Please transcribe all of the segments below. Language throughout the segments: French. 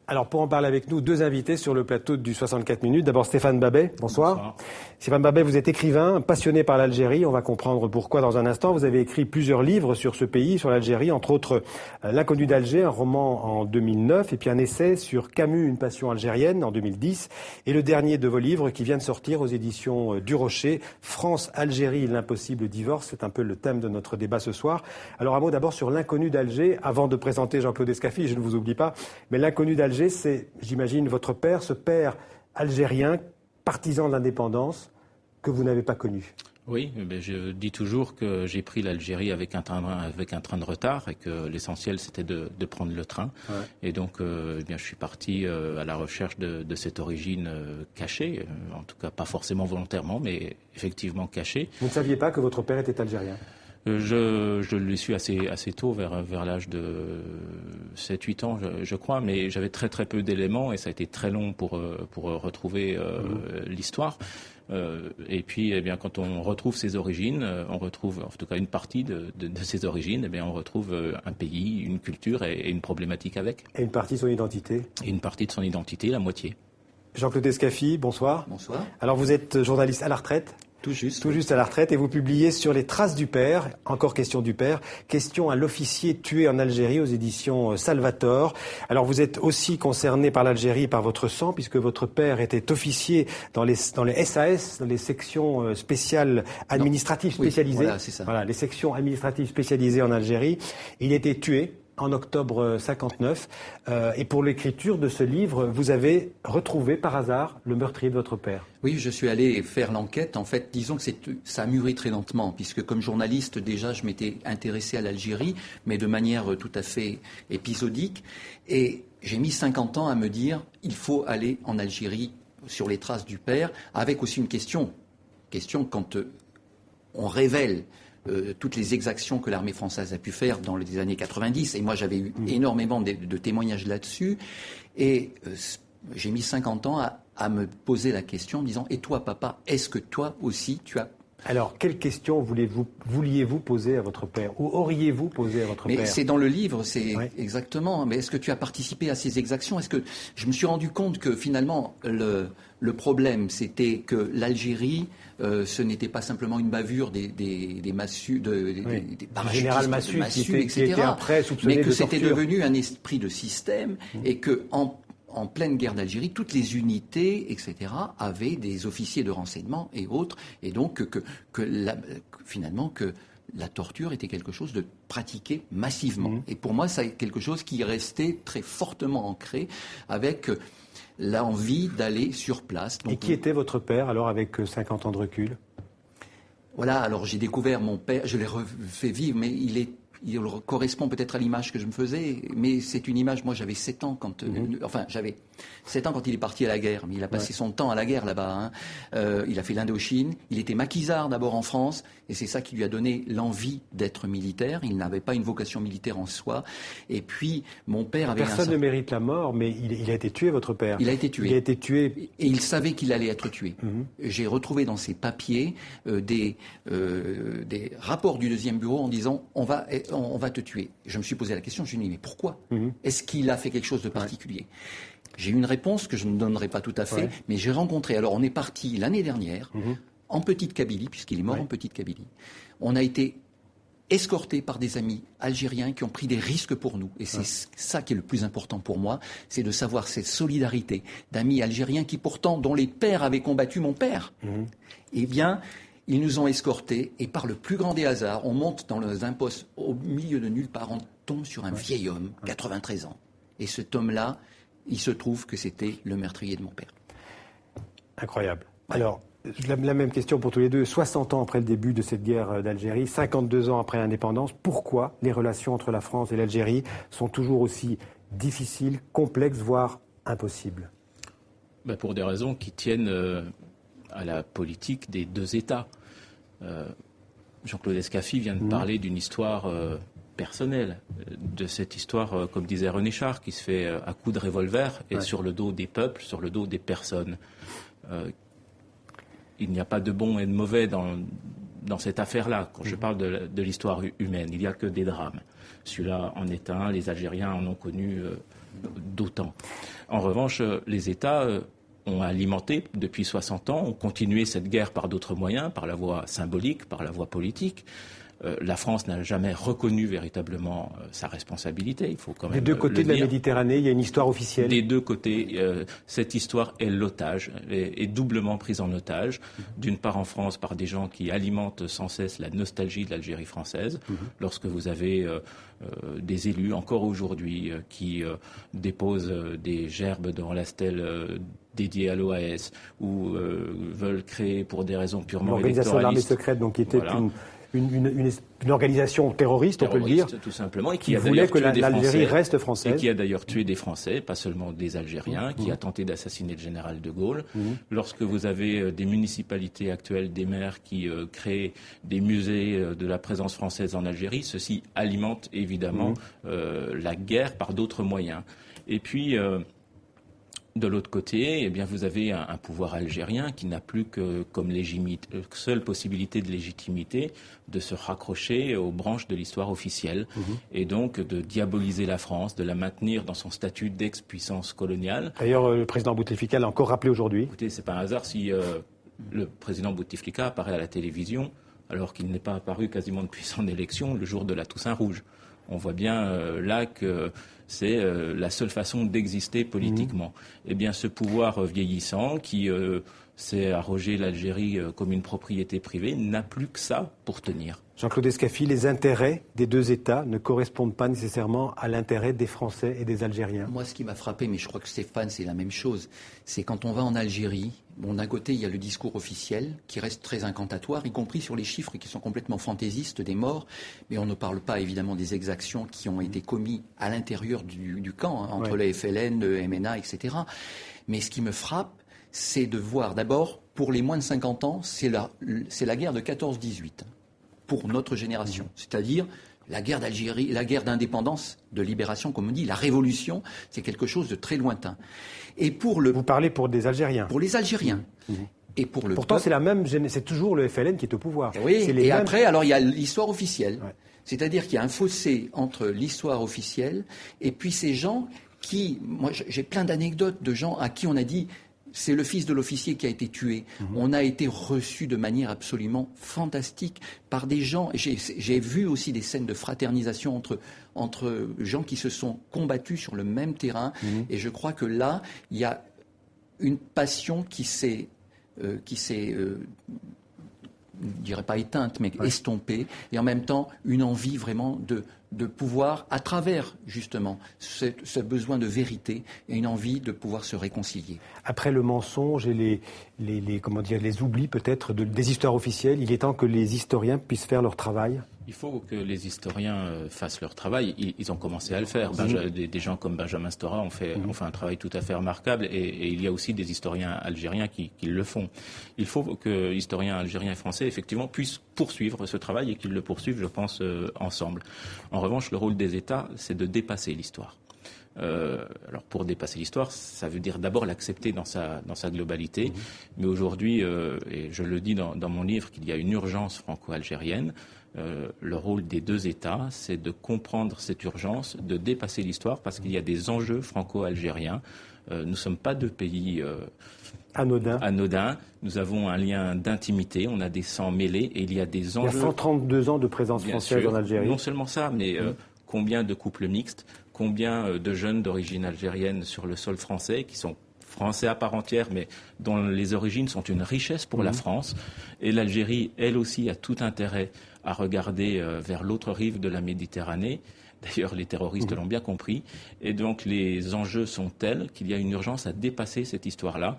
Alors, pour en parler avec nous, deux invités sur le plateau du 64 minutes. D'abord, Stéphane Babet. Bonsoir. Bonsoir. Stéphane Babet, vous êtes écrivain, passionné par l'Algérie. On va comprendre pourquoi dans un instant. Vous avez écrit plusieurs livres sur ce pays, sur l'Algérie, entre autres L'Inconnu d'Alger, un roman en 2009, et puis un essai sur Camus, une passion algérienne, en 2010. Et le dernier de vos livres qui vient de sortir aux éditions du Rocher, France, Algérie, l'impossible divorce. C'est un peu le thème de notre débat ce soir. Alors, un mot d'abord sur L'Inconnu d'Alger, avant de présenter Jean-Claude Escaffi, je ne vous oublie pas. Mais L'Inconnu d'Alger, c'est, j'imagine, votre père, ce père algérien, partisan de l'indépendance, que vous n'avez pas connu. Oui, mais je dis toujours que j'ai pris l'Algérie avec un train de retard et que l'essentiel c'était de prendre le train. Ouais. Et donc, je suis parti à la recherche de cette origine cachée, en tout cas pas forcément volontairement, mais effectivement cachée. Vous ne saviez pas que votre père était algérien ? Je l'ai su assez tôt, vers l'âge de 7-8 ans, je crois, mais j'avais très peu d'éléments et ça a été très long pour retrouver l'histoire. Et puis, quand on retrouve ses origines, on retrouve, en tout cas une partie de ses origines, on retrouve un pays, une culture et une problématique avec. Et une partie de son identité ? Et une partie de son identité, la moitié. Jean-Claude Escaffi, bonsoir. Bonsoir. Alors, vous êtes journaliste à la retraite ? Tout juste à la retraite, et vous publiez sur les traces du père, encore question du père, question à l'officier tué en Algérie aux éditions Salvator. Alors vous êtes aussi concerné par l'Algérie et par votre sang, puisque votre père était officier dans les SAS, dans les sections spéciales administratives spécialisées. Oui, voilà, c'est ça. Voilà, les sections administratives spécialisées en Algérie. Il a été tué en octobre 59. Et pour l'écriture de ce livre, vous avez retrouvé par hasard le meurtrier de votre père. Oui, je suis allé faire l'enquête. En fait, disons que ça a mûri très lentement, puisque comme journaliste, déjà, je m'étais intéressé à l'Algérie, mais de manière tout à fait épisodique. Et j'ai mis 50 ans à me dire, il faut aller en Algérie sur les traces du père, avec aussi une question quand on révèle toutes les exactions que l'armée française a pu faire dans les années 90. Et moi, j'avais eu énormément de témoignages là-dessus. Et j'ai mis 50 ans à me poser la question en me disant « Et toi, papa, est-ce que toi aussi, tu as... » Alors, quelle question vouliez-vous poser à votre père ? Ou auriez-vous posé à votre père ? Mais c'est dans le livre, exactement. Mais est-ce que tu as participé à ces exactions ? Est-ce que je me suis rendu compte que finalement, le problème, c'était que l'Algérie, ce n'était pas simplement une bavure des massues, des parachutistes, Massu, etc. Qui était après soupçonné mais que de c'était torture. devenu un esprit de système et que en pleine guerre d'Algérie, toutes les unités, etc., avaient des officiers de renseignement et autres, et donc finalement que la torture était quelque chose de pratiqué massivement. Et pour moi, c'est quelque chose qui est resté très fortement ancré avec l'envie d'aller sur place. Donc, et qui était votre père, alors, avec 50 ans de recul ? Voilà, alors j'ai découvert mon père, je l'ai refait vivre, mais il correspond peut-être à l'image que je me faisais, mais c'est une image, moi j'avais 7 ans quand... j'avais 7 ans quand il est parti à la guerre, mais il a passé son temps à la guerre là-bas. Il a fait l'Indochine, il était maquisard d'abord en France, et c'est ça qui lui a donné l'envie d'être militaire. Il n'avait pas une vocation militaire en soi. Et puis, mon père avait... Personne ne mérite la mort, mais il a été tué, votre père. Il a été tué. Il a été tué. Et il savait qu'il allait être tué. J'ai retrouvé dans ses papiers des rapports du deuxième bureau en disant on va te tuer. Je me suis posé la question, je me suis dit mais pourquoi ? Est-ce qu'il a fait quelque chose de particulier ? J'ai eu une réponse que je ne donnerai pas tout à fait, mais j'ai rencontré. Alors on est parti l'année dernière en Petite Kabylie, puisqu'il est mort en Petite Kabylie. On a été escortés par des amis algériens qui ont pris des risques pour nous. Et c'est ça qui est le plus important pour moi, c'est de savoir cette solidarité d'amis algériens qui pourtant, dont les pères avaient combattu mon père. Eh bien, ils nous ont escortés et par le plus grand des hasards, on monte dans un poste au milieu de nulle part, on tombe sur un vieil homme, 93 ans. Et cet homme-là, il se trouve que c'était le meurtrier de mon père. Incroyable. Alors, la même question pour tous les deux. 60 ans après le début de cette guerre d'Algérie, 52 ans après l'indépendance, pourquoi les relations entre la France et l'Algérie sont toujours aussi difficiles, complexes, voire impossibles ? Pour des raisons qui tiennent à la politique des deux États. Jean-Claude Escaffi vient de parler d'une histoire personnelle, de cette histoire, comme disait René Char, qui se fait à coups de revolver et sur le dos des peuples, sur le dos des personnes. Il n'y a pas de bon et de mauvais dans cette affaire-là. Quand je parle de l'histoire humaine, il n'y a que des drames. Celui-là en est un, les Algériens en ont connu d'autant. En revanche, les États ont alimenté depuis 60 ans, ont continué cette guerre par d'autres moyens, par la voie symbolique, par la voie politique. La France n'a jamais reconnu véritablement sa responsabilité. Il faut quand même des deux côtés de la Méditerranée, il y a une histoire officielle. Des deux côtés, cette histoire est l'otage, est doublement prise en otage. D'une part en France par des gens qui alimentent sans cesse la nostalgie de l'Algérie française. Lorsque vous avez des élus, encore aujourd'hui, qui déposent des gerbes devant la stèle dédiée à l'OAS ou veulent créer pour des raisons purement électoralistes. L'organisation de l'armée secrète, donc, qui était une organisation terroriste, on peut le dire, tout simplement, et qui voulait que l'Algérie reste française. Et qui a d'ailleurs tué des Français, pas seulement des Algériens, qui a tenté d'assassiner le général de Gaulle. Lorsque vous avez des municipalités actuelles, des maires qui créent des musées de la présence française en Algérie, ceci alimente évidemment la guerre par d'autres moyens. Et puis... de l'autre côté, eh bien, vous avez un pouvoir algérien qui n'a plus que comme seule possibilité de légitimité de se raccrocher aux branches de l'histoire officielle et donc de diaboliser la France, de la maintenir dans son statut d'ex-puissance coloniale. D'ailleurs, le président Bouteflika l'a encore rappelé aujourd'hui. Écoutez, c'est pas un hasard si le président Bouteflika apparaît à la télévision alors qu'il n'est pas apparu quasiment depuis son élection le jour de la Toussaint Rouge. On voit bien là que c'est la seule façon d'exister politiquement. Eh bien, ce pouvoir vieillissant qui s'est arrogé l'Algérie comme une propriété privée n'a plus que ça pour tenir. Jean-Claude Escaffi, les intérêts des deux États ne correspondent pas nécessairement à l'intérêt des Français et des Algériens. Moi, ce qui m'a frappé, mais je crois que Stéphane, c'est la même chose, c'est quand on va en Algérie, d'un côté, il y a le discours officiel qui reste très incantatoire, y compris sur les chiffres qui sont complètement fantaisistes des morts, mais on ne parle pas évidemment des exactions qui ont été commises à l'intérieur du camp, entre les FLN, le MNA, etc. Mais ce qui me frappe, c'est de voir d'abord, pour les moins de 50 ans, c'est la guerre de 14-18. Pour notre génération, c'est-à-dire la guerre d'Algérie, la guerre d'indépendance, de libération, comme on dit, la révolution, c'est quelque chose de très lointain. Et vous parlez pour des Algériens. Pour les Algériens. Et pour le Pourtant, c'est toujours le FLN qui est au pouvoir. Oui. Après, alors il y a l'histoire officielle, c'est-à-dire qu'il y a un fossé entre l'histoire officielle et puis ces gens qui, moi, j'ai plein d'anecdotes de gens à qui on a dit. C'est le fils de l'officier qui a été tué. On a été reçus de manière absolument fantastique par des gens. J'ai vu aussi des scènes de fraternisation entre gens qui se sont combattus sur le même terrain. Et je crois que là, il y a une passion qui s'est je ne dirais pas éteinte, mais estompée. Et en même temps, une envie vraiment de pouvoir, à travers justement ce besoin de vérité, et une envie de pouvoir se réconcilier. Après le mensonge et les oublis peut-être des histoires officielles, il est temps que les historiens puissent faire leur travail. Il faut que les historiens fassent leur travail. Ils ont commencé à le faire. Des gens comme Benjamin Stora ont fait un travail tout à fait remarquable. Et il y a aussi des historiens algériens qui le font. Il faut que historiens algériens et français, effectivement, puissent poursuivre ce travail et qu'ils le poursuivent, je pense, ensemble. En revanche, le rôle des États, c'est de dépasser l'histoire. Alors pour dépasser l'histoire, ça veut dire d'abord l'accepter dans sa globalité. Mais aujourd'hui, et je le dis dans mon livre, qu'il y a une urgence franco-algérienne. Le rôle des deux États, c'est de comprendre cette urgence, de dépasser l'histoire, parce qu'il y a des enjeux franco-algériens. Nous ne sommes pas deux pays anodins. Nous avons un lien d'intimité, on a des sangs mêlés, et il y a des enjeux... Il y a 132 ans de présence française en Algérie. Non seulement ça, mais combien de couples mixtes, combien de jeunes d'origine algérienne sur le sol français qui sont français à part entière, mais dont les origines sont une richesse pour la France. Et l'Algérie, elle aussi, a tout intérêt à regarder vers l'autre rive de la Méditerranée. D'ailleurs, les terroristes l'ont bien compris. Et donc, les enjeux sont tels qu'il y a une urgence à dépasser cette histoire-là.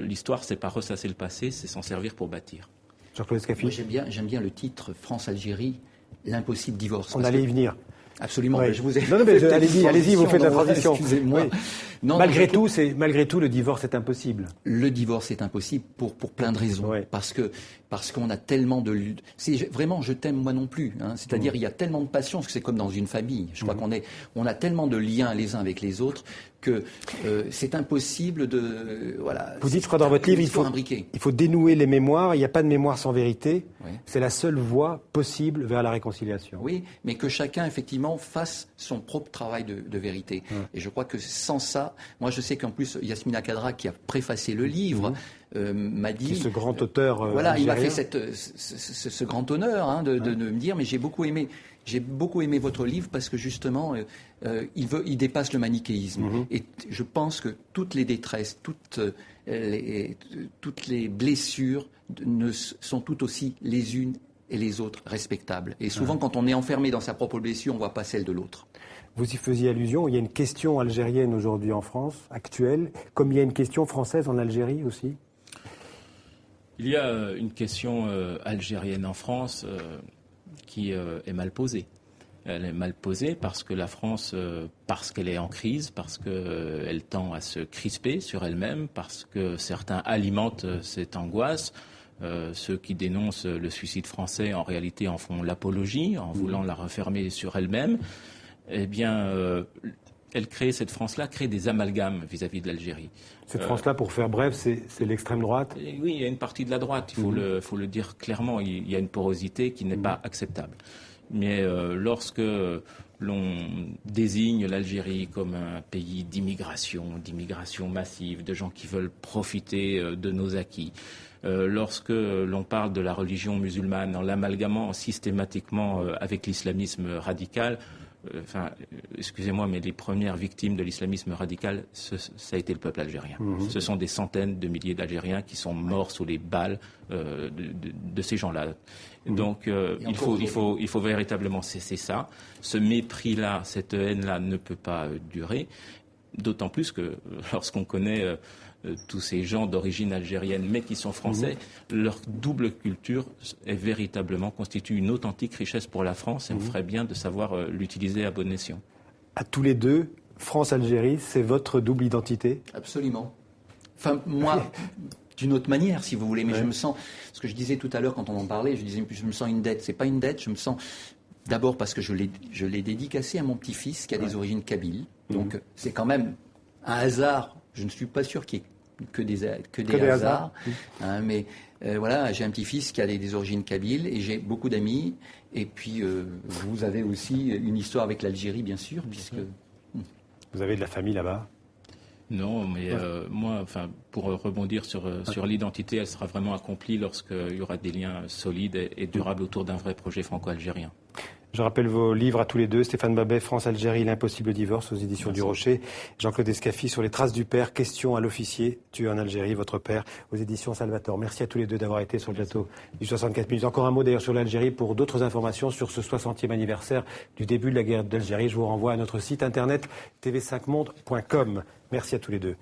L'histoire, c'est pas ressasser le passé, c'est s'en servir pour bâtir. Jean-Claude Escaffi. Moi, j'aime bien le titre France-Algérie, l'impossible divorce. On allait y venir. Absolument. Oui. Je vous ai allez-y, vous faites la transition. Excusez-moi. Oui. Non, malgré tout, le divorce est impossible. Le divorce est impossible pour plein de raisons. Ouais. Parce qu'on a tellement de... Vraiment, je t'aime moi non plus. C'est-à-dire, il y a tellement de passion, parce que c'est comme dans une famille. Je crois qu'on a tellement de liens les uns avec les autres que c'est impossible de... Voilà, vous dites, je crois, dans votre livre, il faut dénouer les mémoires. Il n'y a pas de mémoire sans vérité. Oui. C'est la seule voie possible vers la réconciliation. Oui, mais que chacun, effectivement, fasse son propre travail de vérité. Et je crois que sans ça... Moi, je sais qu'en plus, Yasmina Khadra, qui a préfacé le livre... m'a dit... Ce grand auteur voilà, algérien. Il m'a fait ce grand honneur de me dire, mais j'ai beaucoup aimé votre livre parce que justement, il dépasse le manichéisme. Et je pense que toutes les détresses, toutes les blessures sont toutes aussi les unes et les autres respectables. Et souvent, quand on est enfermé dans sa propre blessure, on ne voit pas celle de l'autre. Vous y faisiez allusion, il y a une question algérienne aujourd'hui en France, actuelle, comme il y a une question française en Algérie aussi. Il y a une question algérienne en France qui est mal posée. Elle est mal posée parce que la France, parce qu'elle est en crise, parce qu'elle tend à se crisper sur elle-même, parce que certains alimentent cette angoisse. Ceux qui dénoncent le suicide français, en réalité, en font l'apologie, en voulant la refermer sur elle-même. Eh bien, cette France-là crée des amalgames vis-à-vis de l'Algérie. Cette France-là, pour faire bref, c'est l'extrême droite ? Oui, il y a une partie de la droite, il faut le dire clairement. Il y a une porosité qui n'est pas acceptable. Mais lorsque l'on désigne l'Algérie comme un pays d'immigration massive, de gens qui veulent profiter de nos acquis, lorsque l'on parle de la religion musulmane en l'amalgamant systématiquement avec l'islamisme radical, excusez-moi, mais les premières victimes de l'islamisme radical, ça a été le peuple algérien. Ce sont des centaines de milliers d'Algériens qui sont morts sous les balles de ces gens-là. Donc, il faut véritablement cesser ça. Ce mépris-là, cette haine-là ne peut pas durer. D'autant plus que lorsqu'on connaît tous ces gens d'origine algérienne, mais qui sont français, leur double culture constitue une authentique richesse pour la France et on ferait bien de savoir l'utiliser à bon escient. À tous les deux, France-Algérie, c'est votre double identité ? Absolument. Enfin, moi, d'une autre manière, si vous voulez, mais je me sens, ce que je disais tout à l'heure quand on en parlait, je me sens une dette. C'est pas une dette, je me sens d'abord parce que je l'ai dédicacé à mon petit-fils qui a des origines kabyles. Donc, c'est quand même un hasard. Je ne suis pas sûr qu'il y ait que des hasards. Mais voilà, j'ai un petit-fils qui a des origines kabyles et j'ai beaucoup d'amis. Et puis, vous avez aussi une histoire avec l'Algérie, bien sûr, puisque... Vous avez de la famille là-bas ? Non, mais moi, pour rebondir sur l'identité, elle sera vraiment accomplie lorsqu'il y aura des liens solides et durables autour d'un vrai projet franco-algérien. Je rappelle vos livres à tous les deux. Stéphane Babet, France-Algérie, l'impossible divorce aux éditions du Rocher. Jean-Claude Escaffi sur les traces du père, question à l'officier tué en Algérie, votre père, aux éditions Salvator. Merci à tous les deux d'avoir été sur le plateau du 64 minutes. Encore un mot d'ailleurs sur l'Algérie pour d'autres informations sur ce 60e anniversaire du début de la guerre d'Algérie. Je vous renvoie à notre site internet tv5monde.com. Merci à tous les deux.